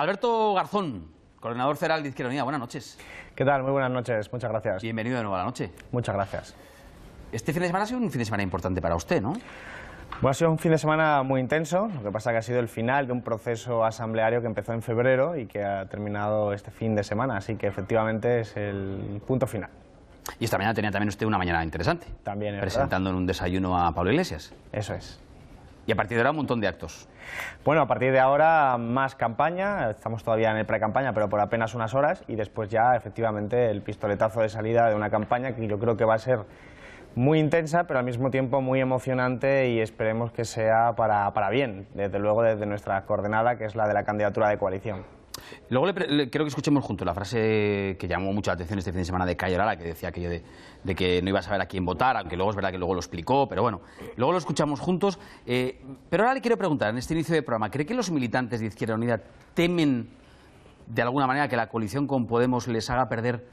Alberto Garzón, coordinador federal de Izquierda Unida, buenas noches. ¿Qué tal? Muy buenas noches, muchas gracias. Bienvenido de nuevo a la noche. Muchas gracias. Este fin de semana ha sido un fin de semana importante para usted, ¿no? Bueno, ha sido un fin de semana muy intenso, lo que pasa que ha sido el final de un proceso asambleario que empezó en febrero y que ha terminado este fin de semana, así que efectivamente es el punto final. Y esta mañana tenía también usted una mañana interesante. También, es presentando verdad. En un desayuno a Pablo Iglesias. Eso es. Y a partir de ahora un montón de actos. Bueno, a partir de ahora más campaña, estamos todavía en el pre-campaña, pero por apenas unas horas, y después ya efectivamente el pistoletazo de salida de una campaña que yo creo que va a ser muy intensa, pero al mismo tiempo muy emocionante y esperemos que sea para bien, desde luego desde nuestra coordenada, que es la de la candidatura de coalición. Luego quiero que escuchemos juntos la frase que llamó mucho la atención este fin de semana de Cayo Lara, que decía aquello de que no iba a saber a quién votar, aunque luego es verdad que luego lo explicó, pero bueno, luego lo escuchamos juntos. Pero ahora le quiero preguntar, en este inicio de programa, ¿cree que los militantes de Izquierda Unida temen de alguna manera que la coalición con Podemos les haga perder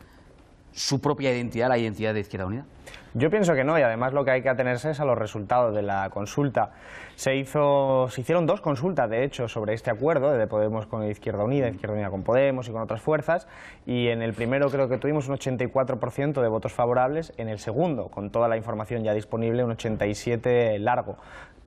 su propia identidad, la identidad de Izquierda Unida? Yo pienso que no, y además lo que hay que atenerse es a los resultados de la consulta. Se hicieron dos consultas, de hecho, sobre este acuerdo de Podemos con Izquierda Unida con Podemos y con otras fuerzas, y en el primero creo que tuvimos un 84% de votos favorables, en el segundo, con toda la información ya disponible, un 87% largo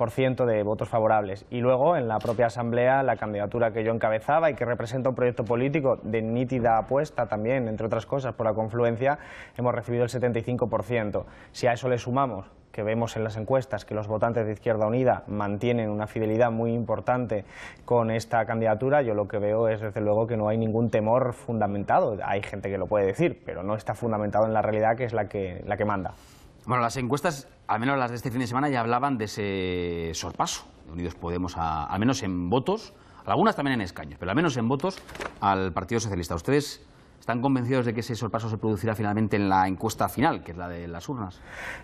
de votos favorables. Y luego, en la propia asamblea, la candidatura que yo encabezaba y que representa un proyecto político de nítida apuesta también, entre otras cosas, por la confluencia, hemos recibido el 75%. Si a eso le sumamos que vemos en las encuestas que los votantes de Izquierda Unida mantienen una fidelidad muy importante con esta candidatura, yo lo que veo es desde luego que no hay ningún temor fundamentado. Hay gente que lo puede decir, pero no está fundamentado en la realidad, que es la que manda. Bueno, las encuestas, al menos las de este fin de semana, ya hablaban de ese sorpaso de Unidos Podemos, al menos en votos, algunas también en escaños, pero al menos en votos al Partido Socialista. ¿Ustedes están convencidos de que ese sorpaso se producirá finalmente en la encuesta final, que es la de las urnas?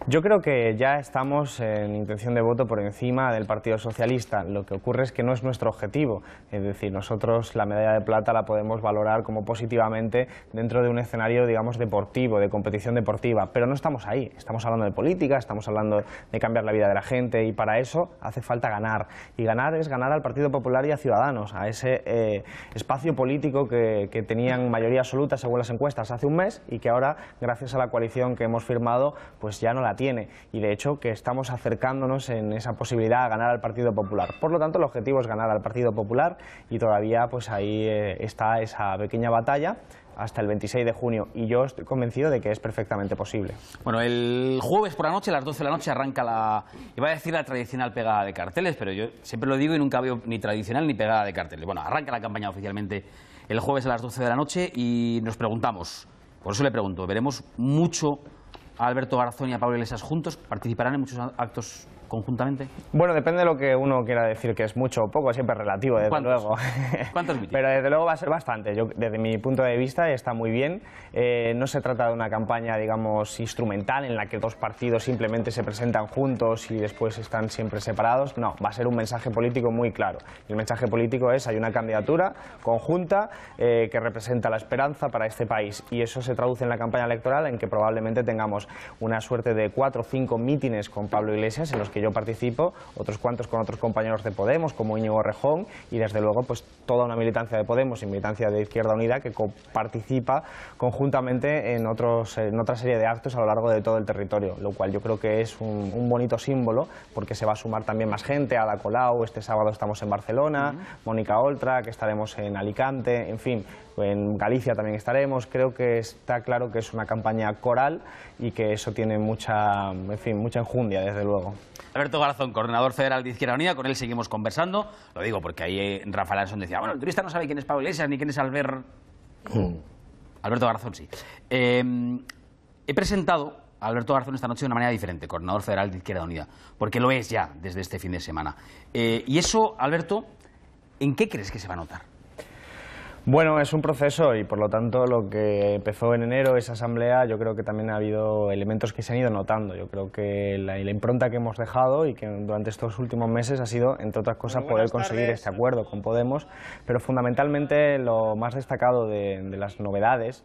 Yo creo que ya estamos en intención de voto por encima del Partido Socialista. Lo que ocurre es que no es nuestro objetivo. Es decir, nosotros la medalla de plata la podemos valorar como positivamente dentro de un escenario, digamos, deportivo, de competición deportiva. Pero no estamos ahí. Estamos hablando de política, estamos hablando de cambiar la vida de la gente, y para eso hace falta ganar. Y ganar es ganar al Partido Popular y a Ciudadanos, a ese espacio político que tenían mayoría absoluta según las encuestas hace un mes y que ahora, gracias a la coalición que hemos firmado, pues ya no la tiene, y de hecho que estamos acercándonos en esa posibilidad a ganar al Partido Popular. Por lo tanto, el objetivo es ganar al Partido Popular, y todavía pues ahí está esa pequeña batalla hasta el 26 de junio, y yo estoy convencido de que es perfectamente posible. Bueno, el jueves por la noche, a las 12 de la noche, arranca iba a decir la tradicional pegada de carteles, pero yo siempre lo digo y nunca veo ni tradicional ni pegada de carteles. Bueno, arranca la campaña oficialmente el jueves a las 12 de la noche y nos preguntamos, por eso le pregunto, ¿veremos mucho a Alberto Garzón y a Pablo Iglesias juntos? ¿Participarán en muchos actos conjuntamente? Bueno, depende de lo que uno quiera decir que es mucho o poco, siempre es relativo, desde luego. ¿Cuántos mítines? Pero desde luego va a ser bastante. Yo, desde mi punto de vista, está muy bien. No se trata de una campaña, digamos, instrumental en la que dos partidos simplemente se presentan juntos y después están siempre separados. No, va a ser un mensaje político muy claro. El mensaje político es: hay una candidatura conjunta que representa la esperanza para este país, y eso se traduce en la campaña electoral en que probablemente tengamos una suerte de 4 o 5 mítines con Pablo Iglesias en los que yo participo, otros cuantos con otros compañeros de Podemos como Íñigo Errejón, y desde luego pues toda una militancia de Podemos y militancia de Izquierda Unida que participa conjuntamente en otra serie de actos a lo largo de todo el territorio, lo cual yo creo que es un bonito símbolo, porque se va a sumar también más gente. Ada Colau, este sábado estamos en Barcelona, Mónica Oltra, que estaremos en Alicante, en fin, en Galicia también estaremos. Creo que está claro que es una campaña coral y que eso tiene mucha enjundia, desde luego. Alberto Garzón, coordinador federal de Izquierda Unida, con él seguimos conversando. Lo digo porque ahí Rafael Alonso decía, bueno, el turista no sabe quién es Pablo Iglesias ni quién es Alberto Garzón, sí. He presentado a Alberto Garzón esta noche de una manera diferente, coordinador federal de Izquierda Unida, porque lo es ya desde este fin de semana. Y eso, Alberto, ¿en qué crees que se va a notar? Bueno, es un proceso y por lo tanto lo que empezó en enero, esa asamblea, yo creo que también ha habido elementos que se han ido notando. Yo creo que la impronta que hemos dejado y que durante estos últimos meses ha sido, entre otras cosas, poder conseguir este acuerdo con Podemos, pero fundamentalmente lo más destacado de las novedades,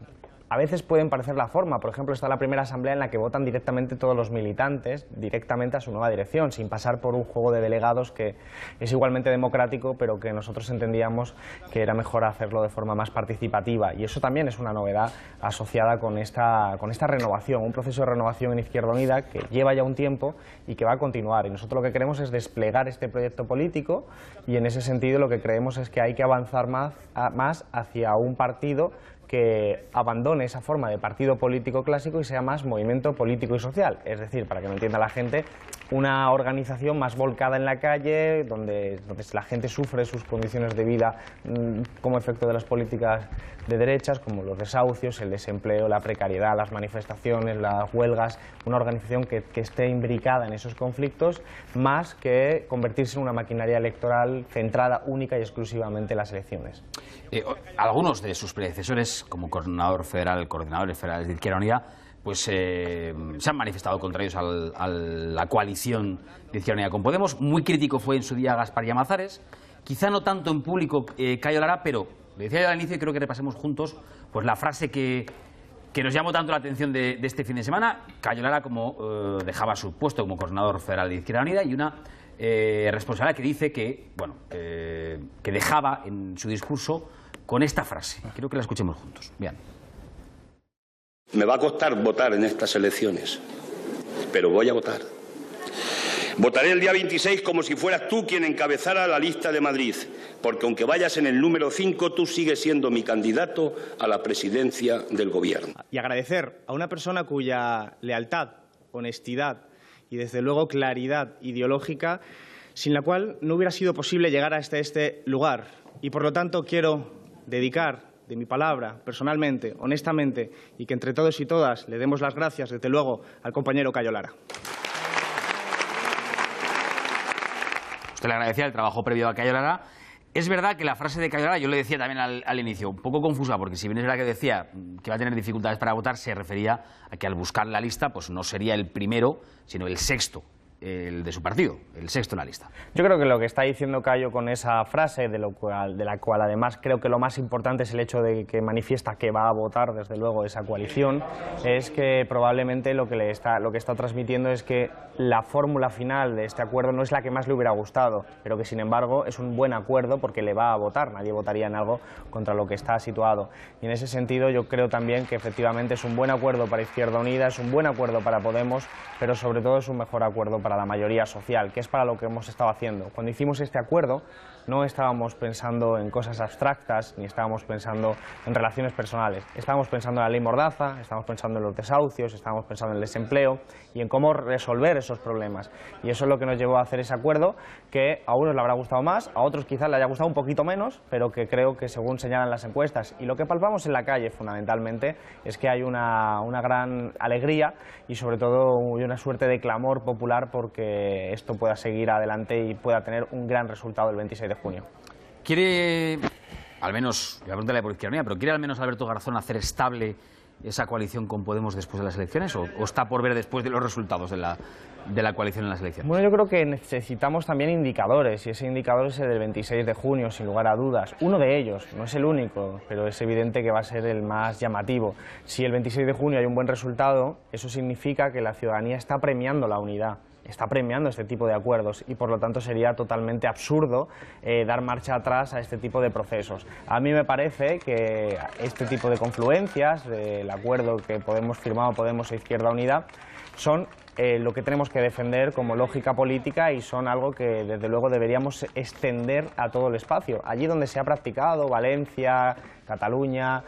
a veces pueden parecer la forma. Por ejemplo, está la primera asamblea en la que votan directamente todos los militantes, directamente a su nueva dirección, sin pasar por un juego de delegados que es igualmente democrático, pero que nosotros entendíamos que era mejor hacerlo de forma más participativa. Y eso también es una novedad asociada con esta renovación, un proceso de renovación en Izquierda Unida que lleva ya un tiempo y que va a continuar. Y nosotros lo que queremos es desplegar este proyecto político, y en ese sentido lo que creemos es que hay que avanzar más hacia un partido que abandone esa forma de partido político clásico y sea más movimiento político y social. Es decir, para que me entienda la gente, una organización más volcada en la calle, donde la gente sufre sus condiciones de vida como efecto de las políticas de derechas, como los desahucios, el desempleo, la precariedad, las manifestaciones, las huelgas. Una organización que esté imbricada en esos conflictos, más que convertirse en una maquinaria electoral centrada única y exclusivamente en las elecciones. Algunos de sus predecesores, como coordinadores federales de Izquierda Unida, pues se han manifestado contrarios a la coalición de Izquierda Unida con Podemos. Muy crítico fue en su día Gaspar Llamazares, quizá no tanto en público Cayo Lara, pero le decía yo al inicio y creo que repasemos juntos pues la frase que nos llamó tanto la atención de este fin de semana. Cayo Lara como dejaba su puesto como coordinador federal de Izquierda Unida, y una responsabilidad que dice que dejaba en su discurso con esta frase. Quiero que la escuchemos juntos. Bien. Me va a costar votar en estas elecciones, pero voy a votar. Votaré el día 26 como si fueras tú quien encabezara la lista de Madrid, porque aunque vayas en el número 5, tú sigues siendo mi candidato a la presidencia del Gobierno. Y agradecer a una persona cuya lealtad, honestidad y desde luego claridad ideológica, sin la cual no hubiera sido posible llegar hasta este lugar. Y por lo tanto quiero dedicar de mi palabra, personalmente, honestamente, y que entre todos y todas le demos las gracias, desde luego, al compañero Cayo Lara. Usted le agradecía el trabajo previo a Cayo Lara. Es verdad que la frase de Cayo Lara, yo le decía también al inicio, un poco confusa, porque si bien es verdad que decía que va a tener dificultades para votar, se refería a que al buscar la lista pues no sería el primero, sino el sexto, el de su partido, el sexto en la lista. Yo creo que lo que está diciendo Cayo con esa frase, de la cual además creo que lo más importante es el hecho de que manifiesta que va a votar desde luego esa coalición, es que probablemente lo que está transmitiendo es que la fórmula final de este acuerdo no es la que más le hubiera gustado, pero que sin embargo es un buen acuerdo porque le va a votar. Nadie votaría en algo contra lo que está situado. Y en ese sentido yo creo también que efectivamente es un buen acuerdo para Izquierda Unida, es un buen acuerdo para Podemos, pero sobre todo es un mejor acuerdo para la mayoría social, que es para lo que hemos estado haciendo. Cuando hicimos este acuerdo no estábamos pensando en cosas abstractas, ni estábamos pensando en relaciones personales. Estábamos pensando en la ley Mordaza, estábamos pensando en los desahucios, estábamos pensando en el desempleo y en cómo resolver esos problemas. Y eso es lo que nos llevó a hacer ese acuerdo, que a unos le habrá gustado más, a otros quizás le haya gustado un poquito menos, pero que creo que según señalan las encuestas y lo que palpamos en la calle fundamentalmente es que hay una gran alegría y sobre todo una suerte de clamor popular porque esto pueda seguir adelante y pueda tener un gran resultado el 26 de junio. ¿Quiere, al menos, voy a preguntarle por Izquierda Unida, pero quiere al menos Alberto Garzón hacer estable esa coalición con Podemos después de las elecciones o está por ver después de los resultados de la coalición en las elecciones? Bueno, yo creo que necesitamos también indicadores y ese indicador es el del 26 de junio, sin lugar a dudas. Uno de ellos, no es el único, pero es evidente que va a ser el más llamativo. Si el 26 de junio hay un buen resultado, eso significa que la ciudadanía está premiando la unidad. Está premiando este tipo de acuerdos y por lo tanto sería totalmente absurdo dar marcha atrás a este tipo de procesos. A mí me parece que este tipo de confluencias del acuerdo que firmado Podemos e Izquierda Unida son lo que tenemos que defender como lógica política y son algo que desde luego deberíamos extender a todo el espacio. Allí donde se ha practicado, Valencia, Cataluña,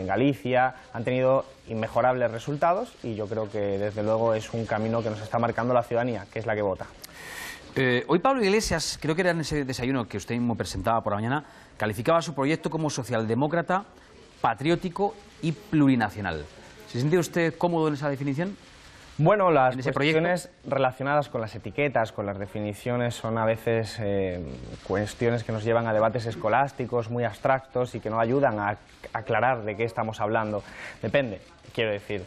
Galicia, han tenido inmejorables resultados y yo creo que desde luego es un camino que nos está marcando la ciudadanía, que es la que vota. Hoy Pablo Iglesias, creo que era en ese desayuno que usted mismo presentaba por la mañana, calificaba su proyecto como socialdemócrata, patriótico y plurinacional. ¿Se siente usted cómodo en esa definición? Bueno, las cuestiones relacionadas con las etiquetas, con las definiciones, son a veces cuestiones que nos llevan a debates escolásticos muy abstractos y que no ayudan a aclarar de qué estamos hablando. Depende, quiero decir.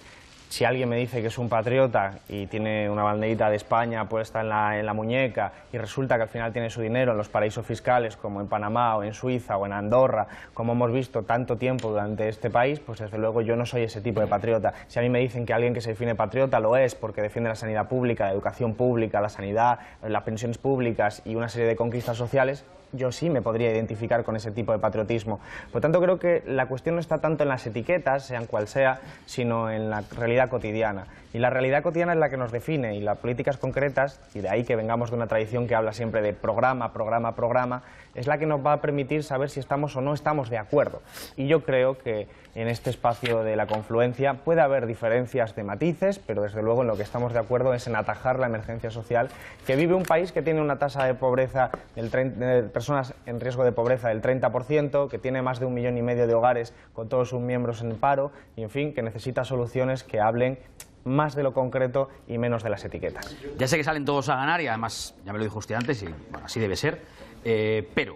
si alguien me dice que es un patriota y tiene una banderita de España puesta en la muñeca y resulta que al final tiene su dinero en los paraísos fiscales como en Panamá o en Suiza o en Andorra, como hemos visto tanto tiempo durante este país, pues desde luego yo no soy ese tipo de patriota. Si a mí me dicen que alguien que se define patriota lo es porque defiende la sanidad pública, la educación pública, la sanidad, las pensiones públicas y una serie de conquistas sociales, yo sí me podría identificar con ese tipo de patriotismo. Por tanto, creo que la cuestión no está tanto en las etiquetas, sean cual sea, sino en la realidad cotidiana. Y la realidad cotidiana es la que nos define, y las políticas concretas, y de ahí que vengamos de una tradición que habla siempre de programa, programa, programa, es la que nos va a permitir saber si estamos o no estamos de acuerdo. Y yo creo que en este espacio de la confluencia puede haber diferencias de matices, pero desde luego en lo que estamos de acuerdo es en atajar la emergencia social que vive un país que tiene una tasa de pobreza de personas en riesgo de pobreza del 30%, que tiene más de 1,5 millones de hogares con todos sus miembros en paro y, en fin, que necesita soluciones que hablen más de lo concreto y menos de las etiquetas. Ya sé que salen todos a ganar y además, ya me lo dijo usted antes, y bueno, así debe ser, pero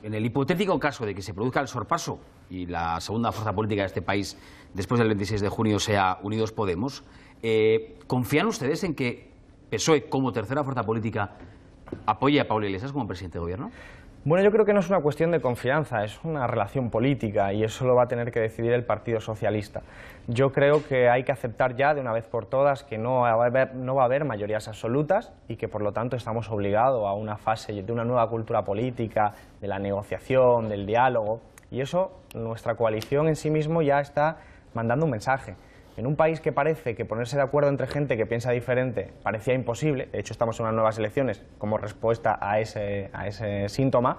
en el hipotético caso de que se produzca el sorpaso y la segunda fuerza política de este país después del 26 de junio sea Unidos Podemos, ¿confían ustedes en que PSOE como tercera fuerza política apoye a Pablo Iglesias como presidente de gobierno? Bueno, yo creo que no es una cuestión de confianza, es una relación política y eso lo va a tener que decidir el Partido Socialista. Yo creo que hay que aceptar ya de una vez por todas que no va a haber mayorías absolutas y que por lo tanto estamos obligados a una fase de una nueva cultura política, de la negociación, del diálogo, y eso nuestra coalición en sí mismo ya está mandando un mensaje. En un país que parece que ponerse de acuerdo entre gente que piensa diferente parecía imposible, de hecho estamos en unas nuevas elecciones como respuesta a ese síntoma,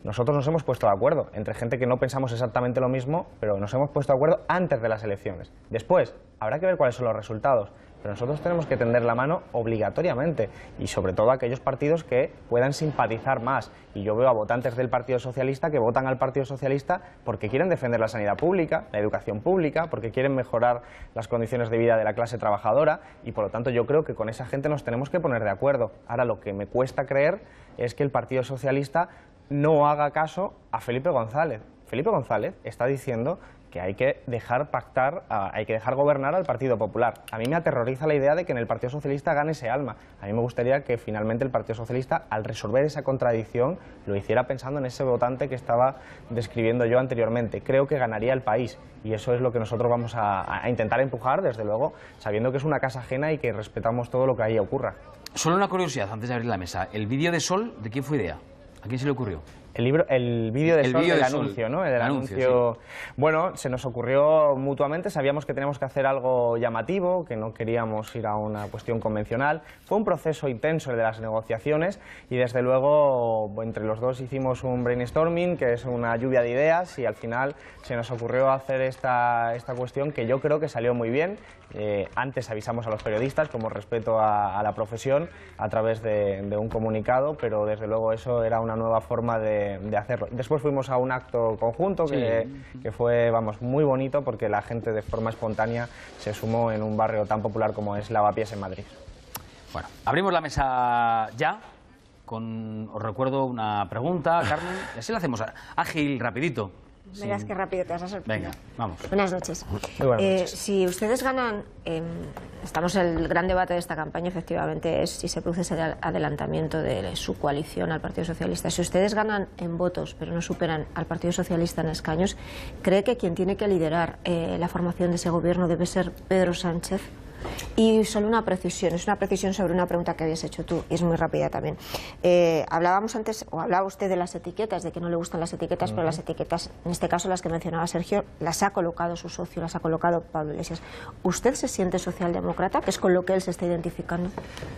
nosotros nos hemos puesto de acuerdo entre gente que no pensamos exactamente lo mismo, pero nos hemos puesto de acuerdo antes de las elecciones. Después, habrá que ver cuáles son los resultados, pero nosotros tenemos que tender la mano obligatoriamente y sobre todo a aquellos partidos que puedan simpatizar más. Y yo veo a votantes del Partido Socialista que votan al Partido Socialista porque quieren defender la sanidad pública, la educación pública, porque quieren mejorar las condiciones de vida de la clase trabajadora y por lo tanto yo creo que con esa gente nos tenemos que poner de acuerdo. Ahora lo que me cuesta creer es que el Partido Socialista no haga caso a Felipe González. Felipe González está diciendo que hay que dejar pactar, hay que dejar gobernar al Partido Popular. A mí me aterroriza la idea de que en el Partido Socialista gane ese alma. A mí me gustaría que finalmente el Partido Socialista, al resolver esa contradicción, lo hiciera pensando en ese votante que estaba describiendo yo anteriormente. Creo que ganaría el país y eso es lo que nosotros vamos a intentar empujar, desde luego, sabiendo que es una casa ajena y que respetamos todo lo que ahí ocurra. Solo una curiosidad antes de abrir la mesa. ¿El vídeo de Sol de quién fue idea? ¿A quién se le ocurrió? El vídeo de Sol del anuncio, ¿no? El anuncio, sí. Bueno, se nos ocurrió mutuamente, sabíamos que teníamos que hacer algo llamativo, que no queríamos ir a una cuestión convencional. Fue un proceso intenso el de las negociaciones y desde luego entre los dos hicimos un brainstorming, que es una lluvia de ideas, y al final se nos ocurrió hacer esta cuestión que yo creo que salió muy bien. Antes avisamos a los periodistas como respeto a la profesión a través de un comunicado, pero desde luego eso era una nueva forma de hacerlo. Después fuimos a un acto conjunto que fue, vamos, muy bonito porque la gente de forma espontánea se sumó en un barrio tan popular como es Lavapiés en Madrid. Bueno, abrimos la mesa ya os recuerdo una pregunta, Carmen, y así la hacemos ágil, rapidito. Verás qué rápido te vas a sorprender. Venga, vamos. Buenas noches. Muy buenas noches. Si ustedes ganan, estamos en el gran debate de esta campaña, efectivamente, es si se produce ese adelantamiento de su coalición al Partido Socialista. Si ustedes ganan en votos, pero no superan al Partido Socialista en escaños, ¿cree que quien tiene que liderar la formación de ese gobierno debe ser Pedro Sánchez? Y solo una precisión, es una precisión sobre una pregunta que habías hecho tú, y es muy rápida también. Hablábamos antes, o hablaba usted de las etiquetas, de que no le gustan las etiquetas, pero las etiquetas, en este caso las que mencionaba Sergio, las ha colocado su socio, las ha colocado Pablo Iglesias. ¿Usted se siente socialdemócrata, que es con lo que él se está identificando?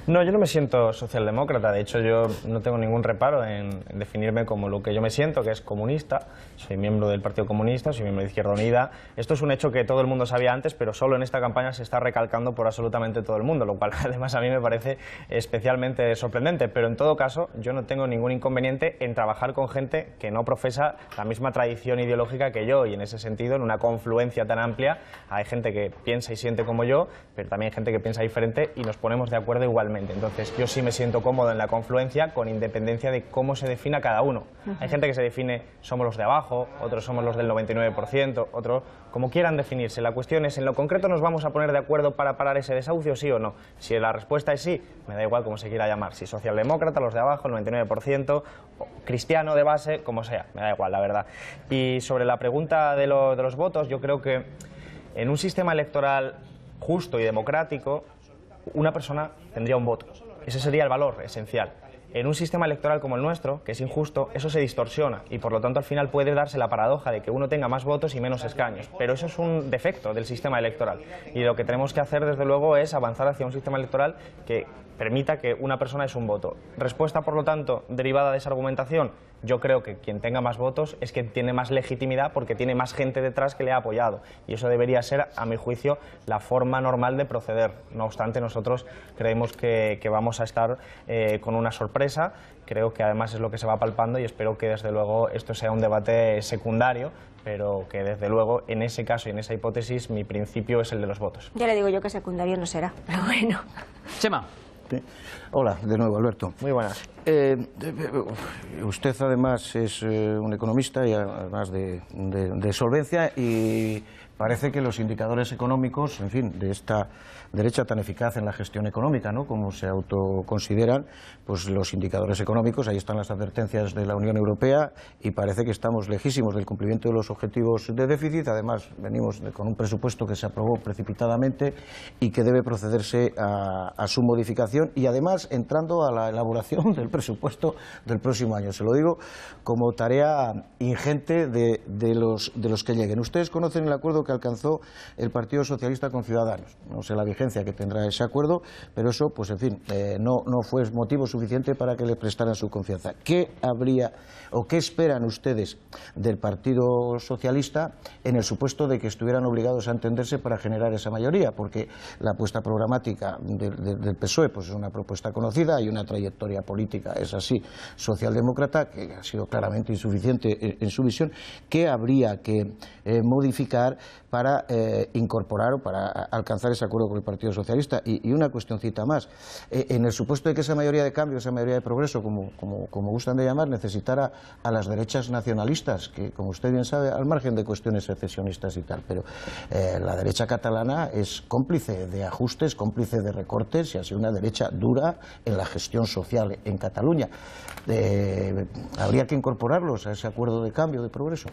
No, yo no me siento socialdemócrata, de hecho yo no tengo ningún reparo en definirme como lo que yo me siento, que es comunista. Soy miembro del Partido Comunista, soy miembro de Izquierda Unida. Esto es un hecho que todo el mundo sabía antes, pero solo en esta campaña se está recalcando por absolutamente absolutamente todo el mundo, lo cual además a mí me parece especialmente sorprendente, pero en todo caso yo no tengo ningún inconveniente en trabajar con gente que no profesa la misma tradición ideológica que yo, y en ese sentido, en una confluencia tan amplia, hay gente que piensa y siente como yo, pero también hay gente que piensa diferente y nos ponemos de acuerdo igualmente. Entonces yo sí me siento cómodo en la confluencia con independencia de cómo se defina cada uno. Hay gente que se define somos los de abajo, otros somos los del 99%, otros como quieran definirse. La cuestión es, en lo concreto nos vamos a poner de acuerdo para parar ese desahucio, sí o no. Si la respuesta es sí, me da igual cómo se quiera llamar, si socialdemócrata, los de abajo, el 99%, o cristiano de base, como sea, me da igual, la verdad. Y sobre la pregunta de los votos, yo creo que en un sistema electoral justo y democrático, una persona tendría un voto. Ese sería el valor esencial. En un sistema electoral como el nuestro, que es injusto, eso se distorsiona y por lo tanto al final puede darse la paradoja de que uno tenga más votos y menos escaños. Pero eso es un defecto del sistema electoral y lo que tenemos que hacer desde luego es avanzar hacia un sistema electoral que permita que una persona es un voto. Respuesta, por lo tanto, derivada de esa argumentación, yo creo que quien tenga más votos es quien tiene más legitimidad porque tiene más gente detrás que le ha apoyado y eso debería ser, a mi juicio, la forma normal de proceder. No obstante, nosotros creemos que vamos a estar con una sorpresa, creo que además es lo que se va palpando y espero que desde luego esto sea un debate secundario, pero que desde luego en ese caso y en esa hipótesis mi principio es el de los votos. Ya le digo yo que secundario no será, pero bueno. Chema. Sí. Hola, de nuevo, Alberto. Muy buenas. Usted además es un economista y además de solvencia y parece que los indicadores económicos, en fin, de esta derecha tan eficaz en la gestión económica, ¿no?, como se autoconsideran, pues los indicadores económicos, ahí están las advertencias de la Unión Europea y parece que estamos lejísimos del cumplimiento de los objetivos de déficit. Además, venimos con un presupuesto que se aprobó precipitadamente y que debe procederse a su modificación y además entrando a la elaboración del presupuesto del próximo año. Se lo digo como tarea ingente de los que lleguen. Ustedes conocen el acuerdo que alcanzó el Partido Socialista con Ciudadanos. No sé la vigencia que tendrá ese acuerdo, pero eso, pues en fin, no fue motivo suficiente para que le prestaran su confianza. ¿Qué habría o qué esperan ustedes del Partido Socialista en el supuesto de que estuvieran obligados a entenderse para generar esa mayoría? Porque la apuesta programática del PSOE pues es una propuesta conocida, hay una trayectoria política, es así, socialdemócrata, que ha sido claramente insuficiente en su visión. ¿Qué habría que modificar para incorporar o para alcanzar ese acuerdo con el Partido Socialista? Y una cuestioncita más, en el supuesto de que esa mayoría de cambio, esa mayoría de progreso, como gustan de llamar, necesitara a las derechas nacionalistas, que como usted bien sabe, al margen de cuestiones secesionistas y tal, pero la derecha catalana es cómplice de ajustes, cómplice de recortes y ha sido una derecha dura en la gestión social en Cataluña. ¿Habría que incorporarlos a ese acuerdo de cambio, de progreso?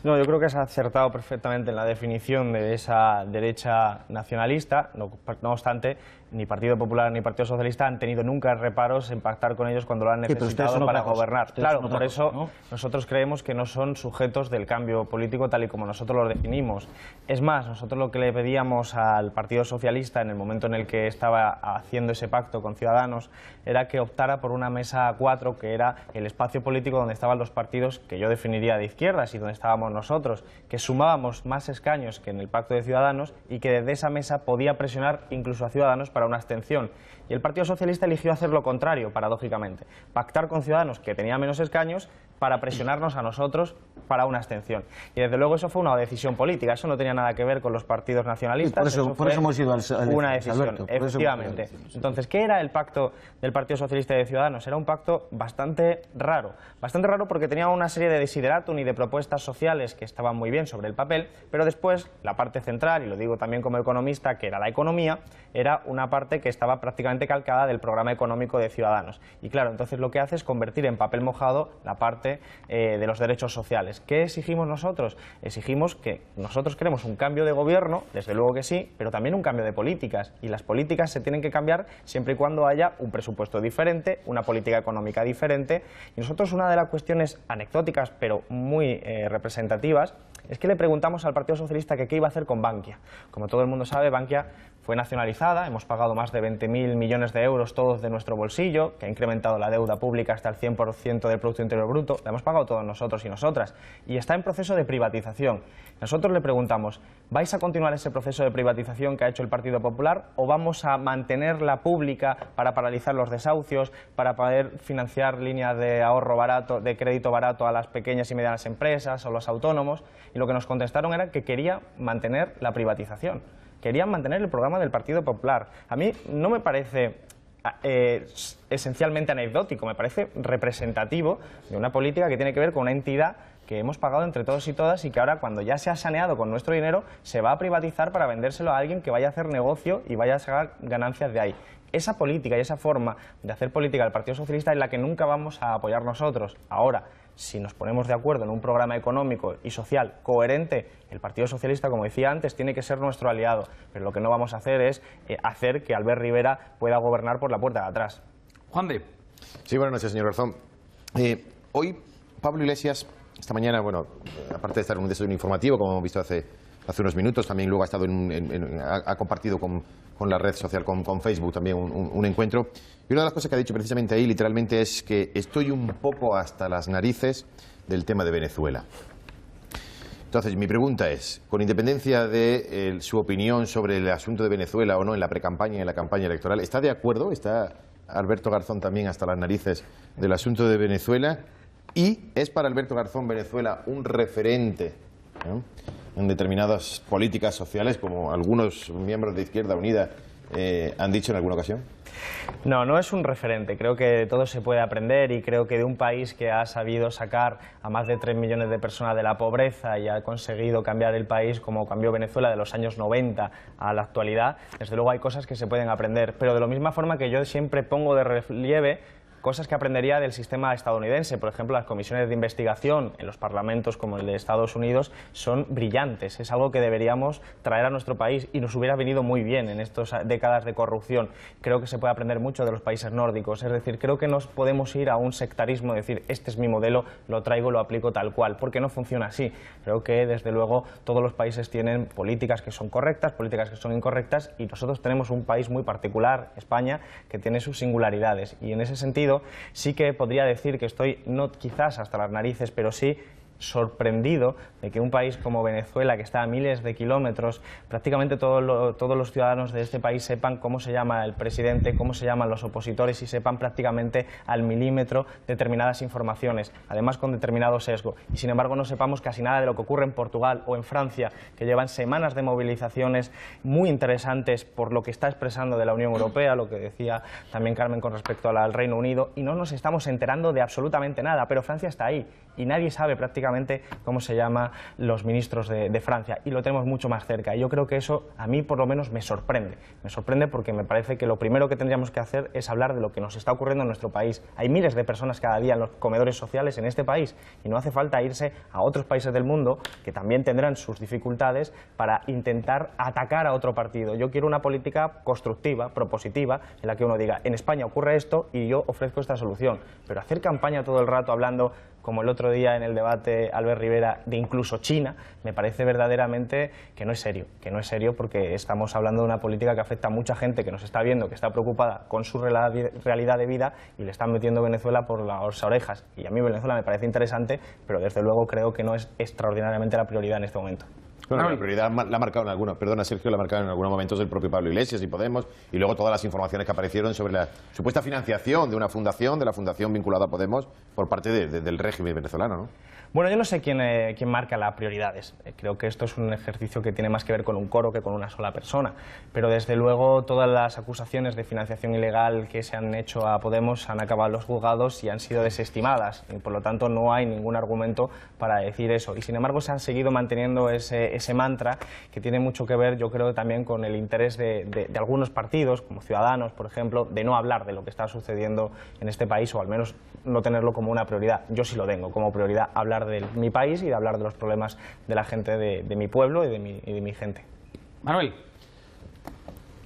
No, yo creo que has acertado perfectamente en la definición de esa derecha nacionalista. No obstante, ni Partido Popular ni Partido Socialista han tenido nunca reparos en pactar con ellos cuando lo han necesitado para gobernar. Claro, por eso nosotros creemos que no son sujetos del cambio político tal y como nosotros lo definimos. Es más, nosotros lo que le pedíamos al Partido Socialista en el momento en el que estaba haciendo ese pacto con Ciudadanos era que optara por una mesa 4, que era el espacio político donde estaban los partidos que yo definiría de izquierdas y donde estábamos nosotros, que sumábamos más escaños que en el pacto de Ciudadanos y que desde esa mesa podía presionar incluso a Ciudadanos para una abstención. Y el Partido Socialista eligió hacer lo contrario, paradójicamente, pactar con Ciudadanos, que tenía menos escaños, para presionarnos a nosotros para una abstención. Y desde luego eso fue una decisión política, eso no tenía nada que ver con los partidos nacionalistas. Por eso hemos ido al una decisión, Alberto, efectivamente. Entonces, ¿qué era el pacto del Partido Socialista y de Ciudadanos? Era un pacto bastante raro porque tenía una serie de desiderátum y de propuestas sociales que estaban muy bien sobre el papel, pero después la parte central, y lo digo también como economista, que era la economía, era una parte que estaba prácticamente calcada del programa económico de Ciudadanos. Y claro, entonces lo que hace es convertir en papel mojado la parte de los derechos sociales. ¿Qué exigimos nosotros? Exigimos que nosotros queremos un cambio de gobierno, desde luego que sí, pero también un cambio de políticas. Y las políticas se tienen que cambiar siempre y cuando haya un presupuesto diferente, una política económica diferente. Y nosotros, una de las cuestiones anecdóticas, pero muy representativas, es que le preguntamos al Partido Socialista que qué iba a hacer con Bankia. Como todo el mundo sabe, Bankia fue nacionalizada, hemos pagado más de 20.000 millones de euros todos de nuestro bolsillo, que ha incrementado la deuda pública hasta el 100% del Producto Interior Bruto. pagado todos nosotros y nosotras. Y está en proceso de privatización. Nosotros le preguntamos, ¿vais a continuar ese proceso de privatización que ha hecho el Partido Popular o vamos a mantenerla pública para paralizar los desahucios, para poder financiar líneas de ahorro barato, de crédito barato a las pequeñas y medianas empresas o los autónomos? Y lo que nos contestaron era que quería mantener la privatización, querían mantener el programa del Partido Popular. A mí no me parece esencialmente anecdótico, me parece representativo de una política que tiene que ver con una entidad que hemos pagado entre todos y todas y que ahora, cuando ya se ha saneado con nuestro dinero, se va a privatizar para vendérselo a alguien que vaya a hacer negocio y vaya a sacar ganancias de ahí. Esa política y esa forma de hacer política del Partido Socialista es la que nunca vamos a apoyar nosotros. Ahora, si nos ponemos de acuerdo en un programa económico y social coherente, el Partido Socialista, como decía antes, tiene que ser nuestro aliado. Pero lo que no vamos a hacer es hacer que Albert Rivera pueda gobernar por la puerta de atrás. Juan de. Sí, buenas noches, señor Garzón. Hoy, Pablo Iglesias, esta mañana, bueno, aparte de estar en un desayuno informativo, como hemos visto hace unos minutos, también luego ha estado ha compartido con la red social, con Facebook también un encuentro. Y una de las cosas que ha dicho precisamente ahí, literalmente, es que estoy un poco hasta las narices del tema de Venezuela. Entonces, mi pregunta es, con independencia de su opinión sobre el asunto de Venezuela o no en la precampaña y en la campaña electoral, ¿está de acuerdo? ¿Está Alberto Garzón también hasta las narices del asunto de Venezuela? ¿Y es para Alberto Garzón Venezuela un referente, ¿no?, en determinadas políticas sociales, como algunos miembros de Izquierda Unida han dicho en alguna ocasión? No, no es un referente. Creo que de todo se puede aprender y creo que de un país que ha sabido sacar a más de 3 millones de personas de la pobreza y ha conseguido cambiar el país como cambió Venezuela de los años 90 a la actualidad, desde luego hay cosas que se pueden aprender. Pero de la misma forma que yo siempre pongo de relieve cosas que aprendería del sistema estadounidense. Por ejemplo, las comisiones de investigación en los parlamentos como el de Estados Unidos son brillantes. Es algo que deberíamos traer a nuestro país y nos hubiera venido muy bien en estas décadas de corrupción. Creo que se puede aprender mucho de los países nórdicos. Es decir, creo que no podemos ir a un sectarismo, decir, este es mi modelo, lo traigo, lo aplico tal cual, porque no funciona así. Creo que, desde luego, todos los países tienen políticas que son correctas, políticas que son incorrectas, y nosotros tenemos un país muy particular, España, que tiene sus singularidades. Y en ese sentido, sí que podría decir que estoy, no quizás hasta las narices, pero sí sorprendido de que un país como Venezuela, que está a miles de kilómetros, prácticamente todos los ciudadanos de este país sepan cómo se llama el presidente, cómo se llaman los opositores y sepan prácticamente al milímetro determinadas informaciones, además con determinado sesgo. Y sin embargo no sepamos casi nada de lo que ocurre en Portugal o en Francia, que llevan semanas de movilizaciones muy interesantes por lo que está expresando de la Unión Europea, lo que decía también Carmen con respecto al Reino Unido, y no nos estamos enterando de absolutamente nada, pero Francia está ahí y nadie sabe prácticamente cómo se llaman los ministros de Francia, y lo tenemos mucho más cerca. Y yo creo que eso a mí por lo menos me sorprende porque me parece que lo primero que tendríamos que hacer es hablar de lo que nos está ocurriendo en nuestro país. Hay miles de personas cada día en los comedores sociales en este país y no hace falta irse a otros países del mundo que también tendrán sus dificultades para intentar atacar a otro partido. Yo quiero una política constructiva, propositiva, en la que uno diga, en España ocurre esto y yo ofrezco esta solución, pero hacer campaña todo el rato hablando, como el otro día en el debate Albert Rivera, de incluso China, me parece verdaderamente que no es serio porque estamos hablando de una política que afecta a mucha gente que nos está viendo, que está preocupada con su realidad de vida, y le están metiendo Venezuela por las orejas. Y a mí Venezuela me parece interesante, pero desde luego creo que no es extraordinariamente la prioridad en este momento. Bueno, la prioridad la ha marcado en algunos, perdona Sergio, la ha marcado en algunos momentos el propio Pablo Iglesias y Podemos, y luego todas las informaciones que aparecieron sobre la supuesta financiación de una fundación, de la fundación vinculada a Podemos, por parte del régimen venezolano, ¿no? Bueno, yo no sé quién marca las prioridades. Creo que esto es un ejercicio que tiene más que ver con un coro que con una sola persona. Pero desde luego todas las acusaciones de financiación ilegal que se han hecho a Podemos han acabado en los juzgados y han sido desestimadas. Y por lo tanto no hay ningún argumento para decir eso. Y sin embargo se han seguido manteniendo ese mantra que tiene mucho que ver, yo creo, también con el interés de algunos partidos, como Ciudadanos, por ejemplo, de no hablar de lo que está sucediendo en este país, o al menos no tenerlo como una prioridad. Yo sí lo tengo como prioridad, hablar de mi país y de hablar de los problemas de la gente de mi pueblo y de mi gente. Manuel.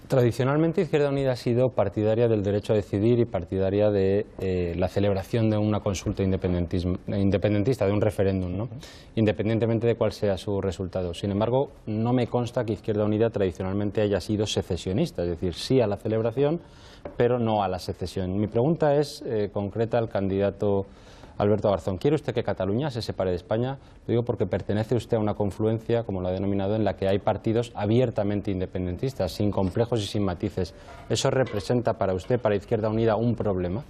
Tradicionalmente Izquierda Unida ha sido partidaria del derecho a decidir y partidaria de la celebración de una consulta independentista, de un referéndum, ¿no?, independientemente de cuál sea su resultado. Sin embargo, no me consta que Izquierda Unida tradicionalmente haya sido secesionista, es decir, sí a la celebración, pero no a la secesión. Mi pregunta es concreta al candidato Alberto Garzón, ¿quiere usted que Cataluña se separe de España? Lo digo porque pertenece usted a una confluencia, como lo ha denominado, en la que hay partidos abiertamente independentistas, sin complejos y sin matices. ¿Eso representa para usted, para Izquierda Unida, un problema?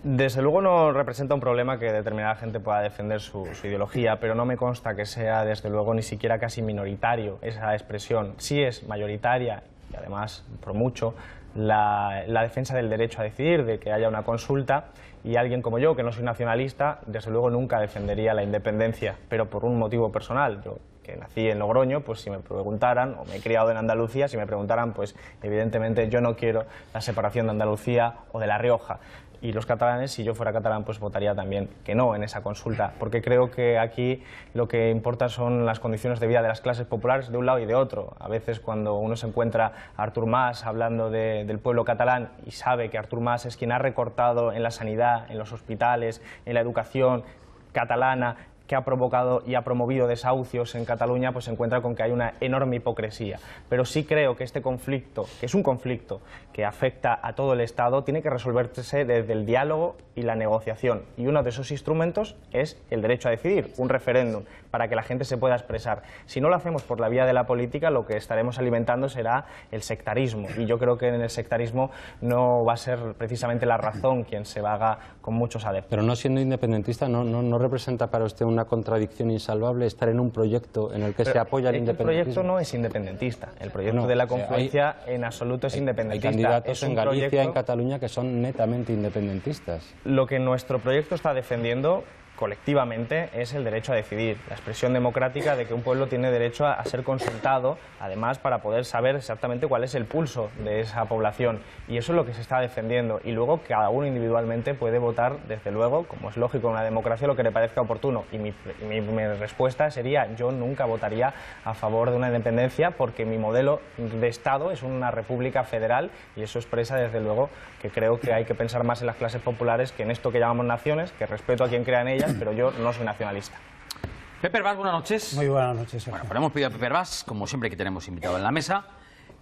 Desde luego no representa un problema que determinada gente pueda defender su ideología, pero no me consta que sea, desde luego, ni siquiera casi minoritario esa expresión. Sí es mayoritaria y además, por mucho, la defensa del derecho a decidir, de que haya una consulta, y alguien como yo, que no soy nacionalista, desde luego nunca defendería la independencia, pero por un motivo personal. Yo, que nací en Logroño, pues si me preguntaran, o me he criado en Andalucía, si me preguntaran, pues evidentemente yo no quiero la separación de Andalucía o de La Rioja. Y los catalanes, si yo fuera catalán, pues votaría también que no en esa consulta, porque creo que aquí lo que importa son las condiciones de vida de las clases populares de un lado y de otro. A veces cuando uno se encuentra a Artur Mas hablando del pueblo catalán y sabe que Artur Mas es quien ha recortado en la sanidad, en los hospitales, en la educación catalana, que ha provocado y ha promovido desahucios en Cataluña, pues se encuentra con que hay una enorme hipocresía. Pero sí creo que este conflicto, que es un conflicto que afecta a todo el Estado, tiene que resolverse desde el diálogo y la negociación. Y uno de esos instrumentos es el derecho a decidir, un referéndum, para que la gente se pueda expresar. Si no lo hacemos por la vía de la política, lo que estaremos alimentando será el sectarismo. Y yo creo que en el sectarismo no va a ser precisamente la razón quien se vaga con muchos adeptos. Pero no siendo independentista, ¿no representa para usted una contradicción insalvable estar en un proyecto en el que se apoya el independentismo? El proyecto no es independentista. El proyecto de la confluencia en absoluto es independentista. Hay candidatos en Galicia, en Cataluña, que son netamente independentistas. Lo que nuestro proyecto está defendiendo colectivamente es el derecho a decidir, la expresión democrática de que un pueblo tiene derecho a ser consultado, además para poder saber exactamente cuál es el pulso de esa población, y eso es lo que se está defendiendo, y luego cada uno individualmente puede votar, desde luego, como es lógico en una democracia, lo que le parezca oportuno, y mi respuesta sería: yo nunca votaría a favor de una independencia, porque mi modelo de Estado es una república federal, y eso expresa, desde luego, que creo que hay que pensar más en las clases populares que en esto que llamamos naciones, que respeto a quien crea en ellas, pero yo no soy nacionalista. Pepe Herbás, buenas noches. Muy buenas noches, Sergio. Bueno, pues hemos pedido a Pepe Herbás, como siempre que tenemos invitado en la mesa,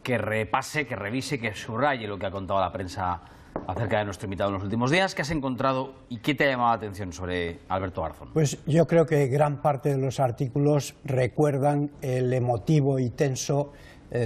que repase, que revise, que subraye lo que ha contado la prensa acerca de nuestro invitado en los últimos días. ¿Qué has encontrado y qué te ha llamado la atención sobre Alberto Garzón? Pues yo creo que gran parte de los artículos recuerdan el emotivo y tenso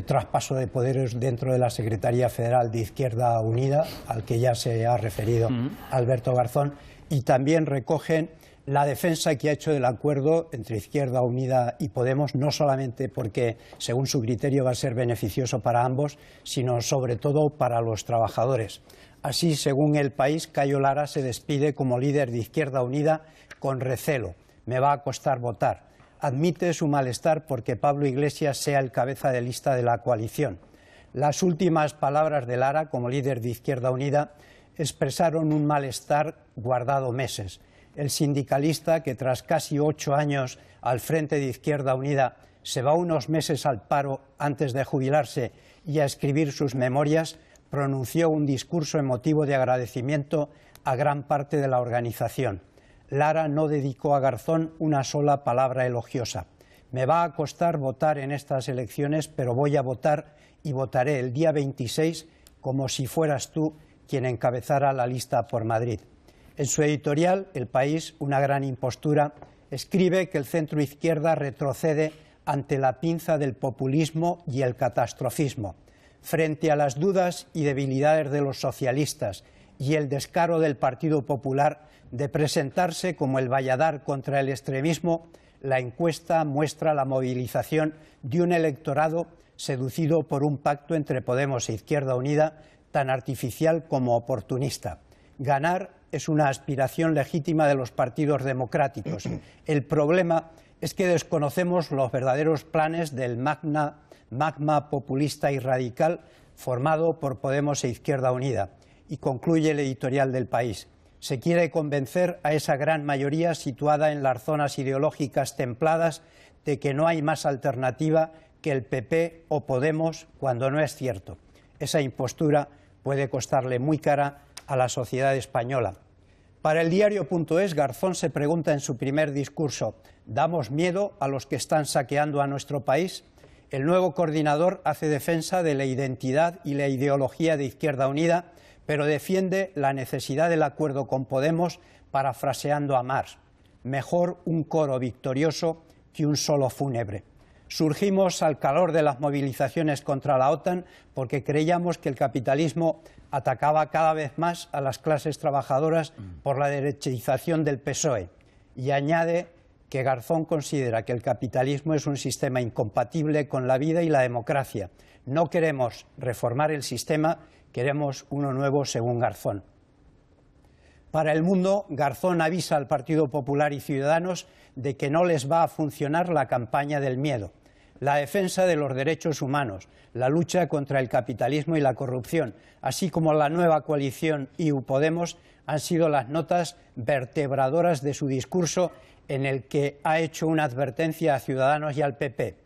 traspaso de poderes dentro de la Secretaría Federal de Izquierda Unida, al que ya se ha referido Alberto Garzón, y también recogen la defensa que ha hecho del acuerdo entre Izquierda Unida y Podemos, no solamente porque, según su criterio, va a ser beneficioso para ambos, sino sobre todo para los trabajadores. Así, según El País, Cayo Lara se despide como líder de Izquierda Unida con recelo. Me va a costar votar. Admite su malestar porque Pablo Iglesias sea el cabeza de lista de la coalición. Las últimas palabras de Lara, como líder de Izquierda Unida, expresaron un malestar guardado meses. El sindicalista, que tras casi 8 años al frente de Izquierda Unida se va unos meses al paro antes de jubilarse y a escribir sus memorias, pronunció un discurso emotivo de agradecimiento a gran parte de la organización. Lara no dedicó a Garzón una sola palabra elogiosa. Me va a costar votar en estas elecciones, pero voy a votar y votaré el día 26 como si fueras tú quien encabezara la lista por Madrid. En su editorial, El País, una gran impostura, escribe que el centro izquierda retrocede ante la pinza del populismo y el catastrofismo. Frente a las dudas y debilidades de los socialistas y el descaro del Partido Popular de presentarse como el Valladar contra el extremismo, la encuesta muestra la movilización de un electorado seducido por un pacto entre Podemos e Izquierda Unida tan artificial como oportunista. Ganar es una aspiración legítima de los partidos democráticos. El problema es que desconocemos los verdaderos planes del magma populista y radical formado por Podemos e Izquierda Unida. Y concluye el editorial del País. Se quiere convencer a esa gran mayoría situada en las zonas ideológicas templadas de que no hay más alternativa que el PP o Podemos, cuando no es cierto. Esa impostura puede costarle muy cara a la sociedad española. Para el diario.es, Garzón se pregunta en su primer discurso: ¿damos miedo a los que están saqueando a nuestro país? El nuevo coordinador hace defensa de la identidad y la ideología de Izquierda Unida, pero defiende la necesidad del acuerdo con Podemos parafraseando a Marx, mejor un coro victorioso que un solo fúnebre. Surgimos al calor de las movilizaciones contra la OTAN porque creíamos que el capitalismo atacaba cada vez más a las clases trabajadoras por la derechización del PSOE, y añade que Garzón considera que el capitalismo es un sistema incompatible con la vida y la democracia. No queremos reformar el sistema, queremos uno nuevo según Garzón. Para El Mundo, Garzón avisa al Partido Popular y Ciudadanos de que no les va a funcionar la campaña del miedo. La defensa de los derechos humanos, la lucha contra el capitalismo y la corrupción, así como la nueva coalición IU-Podemos, han sido las notas vertebradoras de su discurso, en el que ha hecho una advertencia a Ciudadanos y al PP.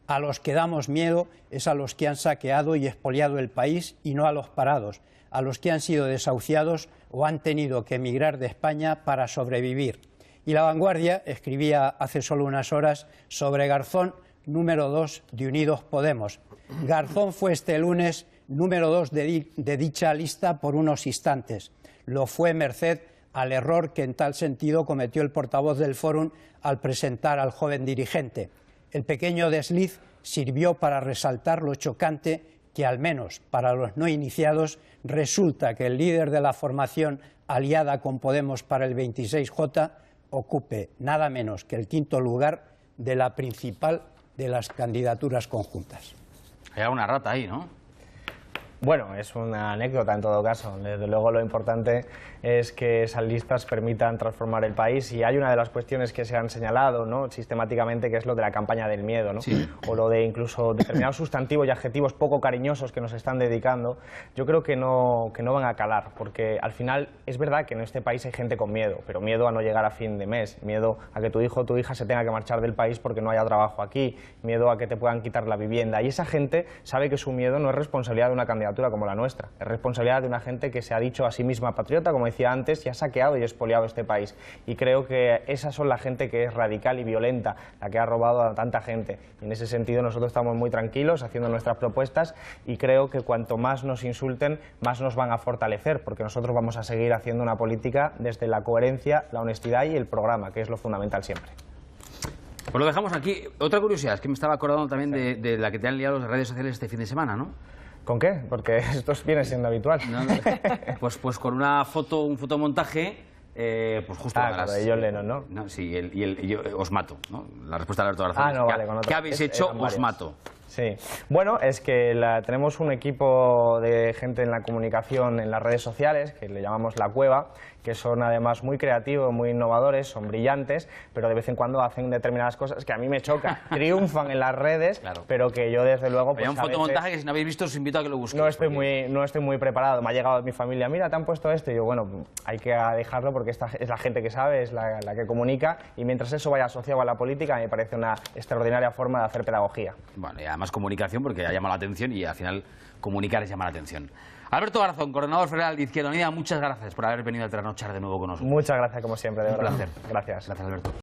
A los que damos miedo es a los que han saqueado y expoliado el país y no a los parados, a los que han sido desahuciados o han tenido que emigrar de España para sobrevivir. Y La Vanguardia escribía hace solo unas horas sobre Garzón, número 2 de Unidos Podemos. Garzón fue este lunes número 2 de dicha lista por unos instantes. Lo fue merced al error que en tal sentido cometió el portavoz del Fórum al presentar al joven dirigente. El pequeño desliz sirvió para resaltar lo chocante que, al menos para los no iniciados, resulta que el líder de la formación aliada con Podemos para el 26J ocupe nada menos que el 5º lugar de la principal de las candidaturas conjuntas. Hay alguna rata ahí, ¿no? Bueno, es una anécdota en todo caso. Desde luego lo importante es que esas listas permitan transformar el país, y hay una de las cuestiones que se han señalado, ¿no?, sistemáticamente, que es lo de la campaña del miedo, ¿no? Sí. O lo de incluso determinados sustantivos y adjetivos poco cariñosos que nos están dedicando. Yo creo que no van a calar, porque al final es verdad que en este país hay gente con miedo, pero miedo a no llegar a fin de mes, miedo a que tu hijo o tu hija se tenga que marchar del país porque no haya trabajo aquí, miedo a que te puedan quitar la vivienda, y esa gente sabe que su miedo no es responsabilidad de una candidatura como la nuestra, es responsabilidad de una gente que se ha dicho a sí misma patriota, como decía antes, y ha saqueado y expoliado este país. Y creo que esas son la gente que es radical y violenta, la que ha robado a tanta gente. Y en ese sentido nosotros estamos muy tranquilos haciendo nuestras propuestas, y creo que cuanto más nos insulten, más nos van a fortalecer, porque nosotros vamos a seguir haciendo una política desde la coherencia, la honestidad y el programa, que es lo fundamental siempre. Pues lo dejamos aquí. Otra curiosidad, es que me estaba acordando también de la que te han liado las redes sociales este fin de semana, ¿no? ¿Con qué? Porque esto viene siendo habitual. No, pues con una foto, un fotomontaje, pues justo claro, de John Lennon, ¿no? No, sí, yo os mato, ¿no? La respuesta de Alberto Garzón. No, vale, ¿Qué habéis hecho? Os mato. Sí, bueno, es que tenemos un equipo de gente en la comunicación en las redes sociales, que le llamamos La Cueva, que son además muy creativos, muy innovadores, son brillantes, pero de vez en cuando hacen determinadas cosas que a mí me chocan. Triunfan en las redes, claro, pero que yo desde luego... Pues, hay un fotomontaje que si no habéis visto os invito a que lo busquéis. No estoy muy preparado, me ha llegado mi familia, mira, te han puesto esto, y yo, bueno, hay que dejarlo porque esta es la gente que sabe, es la que comunica, y mientras eso vaya asociado a la política, me parece una extraordinaria forma de hacer pedagogía. Bueno, y además comunicación, porque ha llamado la atención, y al final comunicar es llamar la atención. Alberto Garzón, coordinador federal de Izquierda Unida, muchas gracias por haber venido a trasnochar de nuevo con nosotros. Muchas gracias, como siempre, de verdad. Un placer. Gracias. Gracias, Alberto.